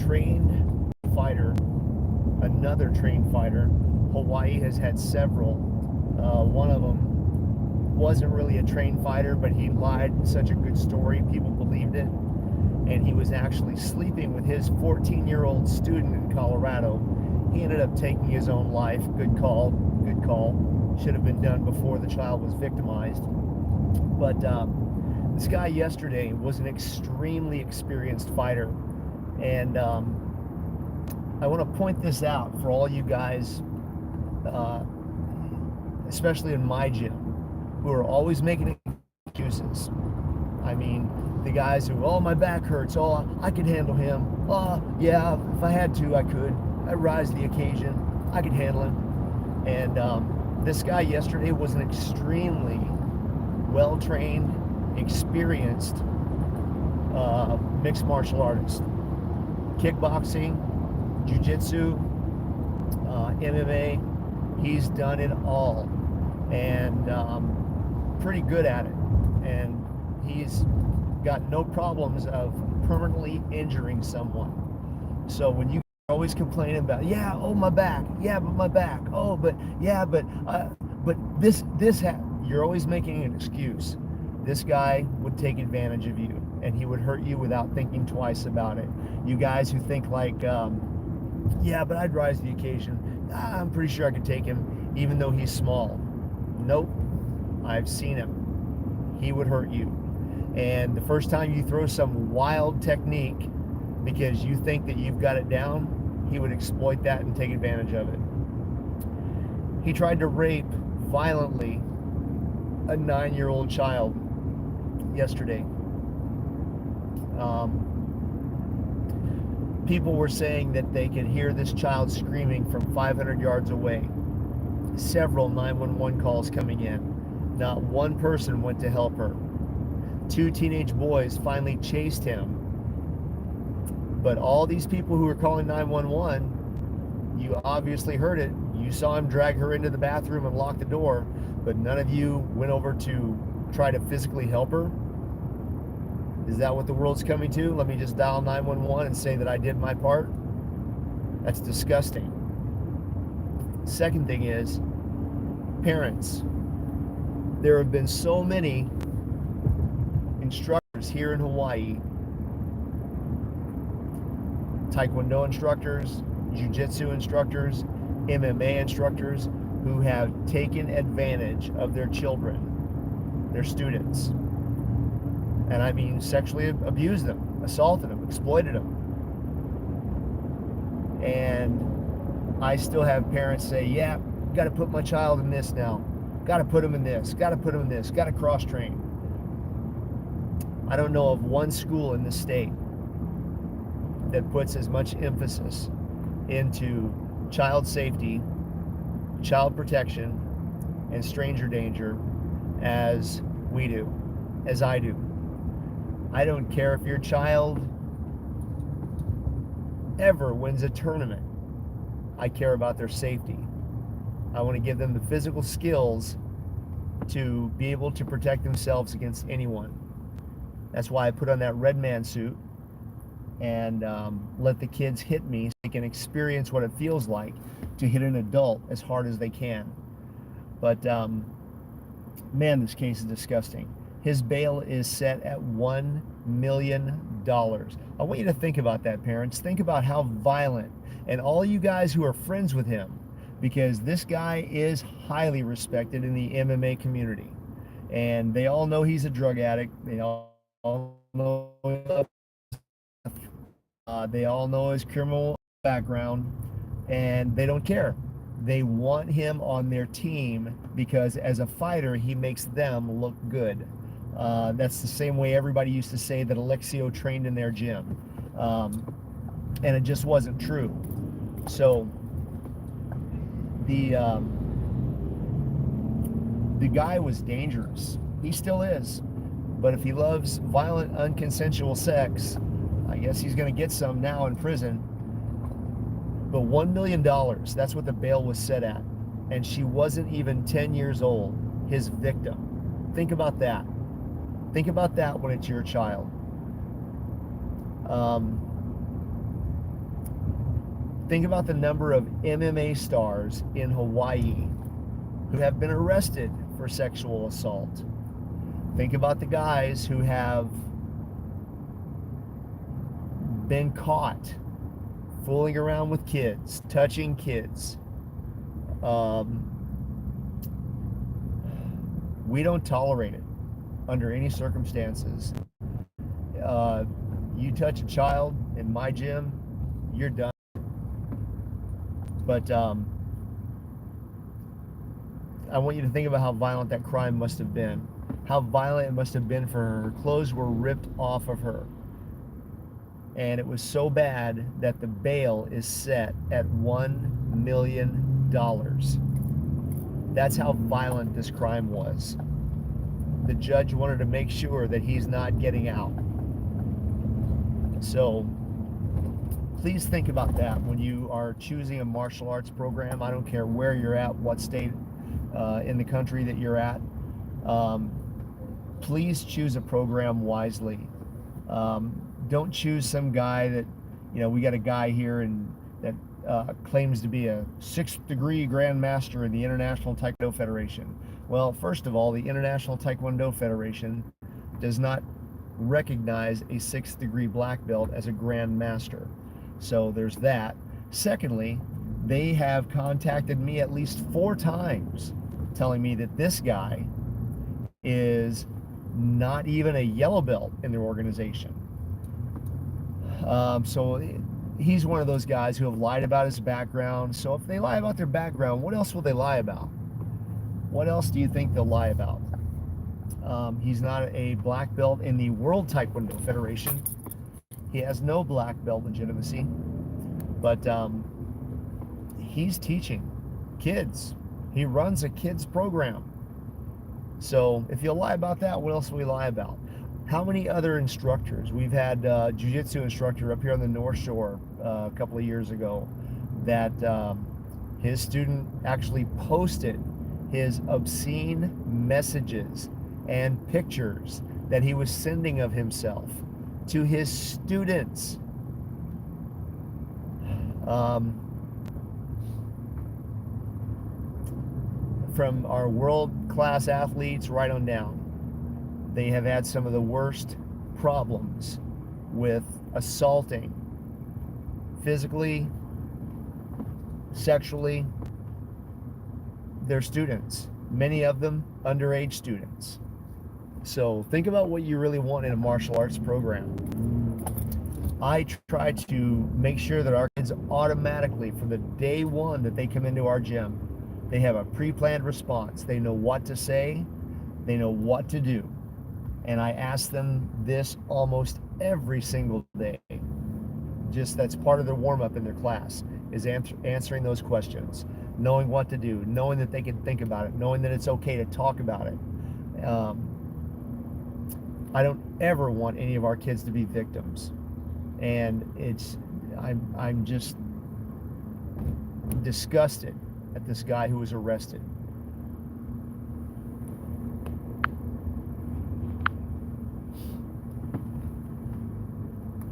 trained fighter, another trained fighter. Hawaii has had several. One of them wasn't really a trained fighter, but he lied such a good story, people believed it. And he was actually sleeping with his 14-year-old student in Colorado. He ended up taking his own life. Good call, good call. Should have been done before the child was victimized. But this guy yesterday was an extremely experienced fighter. And I want to point this out for all you guys, especially in my gym, who are always making excuses. I mean, the guys who, oh, my back hurts, oh, I could handle him, oh, yeah, if I had to, I could. I rise to the occasion, I could handle him. And this guy yesterday was an extremely well-trained, experienced mixed martial artist. Kickboxing, jiu-jitsu, MMA, he's done it all, and pretty good at it. And he's got no problems of permanently injuring someone. So when you always complain about, yeah, oh, my back, yeah, but my back, oh, but yeah, but this you're always making an excuse. This guy would take advantage of you, and he would hurt you without thinking twice about it. You guys who think like, yeah, but I'd rise to the occasion. I'm pretty sure I could take him, even though he's small. Nope, I've seen him. He would hurt you. And the first time you throw some wild technique because you think that you've got it down, he would exploit that and take advantage of it. He tried to rape violently a 9-year-old child yesterday. People were saying that they could hear this child screaming from 500 yards away. Several 911 calls coming in. Not one person went to help her. 2 teenage boys finally chased him. But all these people who were calling 911, you obviously heard it. You saw him drag her into the bathroom and lock the door, but none of you went over to try to physically help her. Is that what the world's coming to? Let me just dial 911 and say that I did my part? That's disgusting. Second thing is, parents. There have been so many instructors here in Hawaii, Taekwondo instructors, Jiu-Jitsu instructors, MMA instructors, who have taken advantage of their children, their students. And I mean sexually abused them, assaulted them, exploited them. And I still have parents say, yeah, got to put my child in this now. Got to put him in this, got to put him in this, got to cross-train. I don't know of one school in the state that puts as much emphasis into child safety, child protection, and stranger danger as we do, as I do. I don't care if your child ever wins a tournament. I care about their safety. I want to give them the physical skills to be able to protect themselves against anyone. That's why I put on that red man suit and let the kids hit me so they can experience what it feels like to hit an adult as hard as they can. But man, this case is disgusting. His bail is set at $1 million. I want you to think about that, parents. Think about how violent, and all you guys who are friends with him, because this guy is highly respected in the MMA community. And they all know he's a drug addict. They all know they all know his criminal background, and they don't care. They want him on their team because as a fighter, he makes them look good. That's the same way everybody used to say that Alexio trained in their gym. And it just wasn't true. So the guy was dangerous. He still is. But if he loves violent, unconsensual sex, I guess he's going to get some now in prison. But $1 million, that's what the bail was set at. And she wasn't even 10 years old, his victim. Think about that. Think about that when it's your child. Think about the number of MMA stars in Hawaii who have been arrested for sexual assault. Think about the guys who have been caught fooling around with kids, touching kids. Um, we don't tolerate it under any circumstances. Uh, you touch a child in my gym, you're done. But I want you to think about how violent that crime must have been. How violent it must have been for her. Her clothes were ripped off of her. And it was so bad that the bail is set at $1 million. That's how violent this crime was. The judge wanted to make sure that he's not getting out. So please think about that when you are choosing a martial arts program. I don't care where you're at, what state in the country that you're at. Please choose a program wisely. Don't choose some guy that, we got a guy here that claims to be a 6th degree grandmaster in the International Taekwondo Federation. Well, first of all, the International Taekwondo Federation does not recognize a 6th degree black belt as a grandmaster. So there's that. Secondly, they have contacted me at least 4 times telling me that this guy is not even a yellow belt in their organization. So he's one of those guys who have lied about his background. So if they lie about their background, what else will they lie about? What else do you think they'll lie about? He's not a black belt in the World Taekwondo Federation. He has no black belt legitimacy, but he's teaching kids. He runs a kids program. So if you lie about that, what else will we lie about? How many other instructors? We've had a jiu-jitsu instructor up here on the North Shore a couple of years ago that his student actually posted his obscene messages and pictures that he was sending of himself to his students. From our world-class athletes right on down, they have had some of the worst problems with assaulting physically, sexually, their students, many of them underage students. So think about what you really want in a martial arts program. I try to make sure that our kids automatically, from the day one that they come into our gym, they have a pre-planned response. They know what to say, they know what to do. And I ask them this almost every single day. Just that's part of their warm-up in their class, is answering those questions, knowing what to do, knowing that they can think about it, knowing that it's okay to talk about it. I don't ever want any of our kids to be victims. And I'm just disgusted at this guy who was arrested.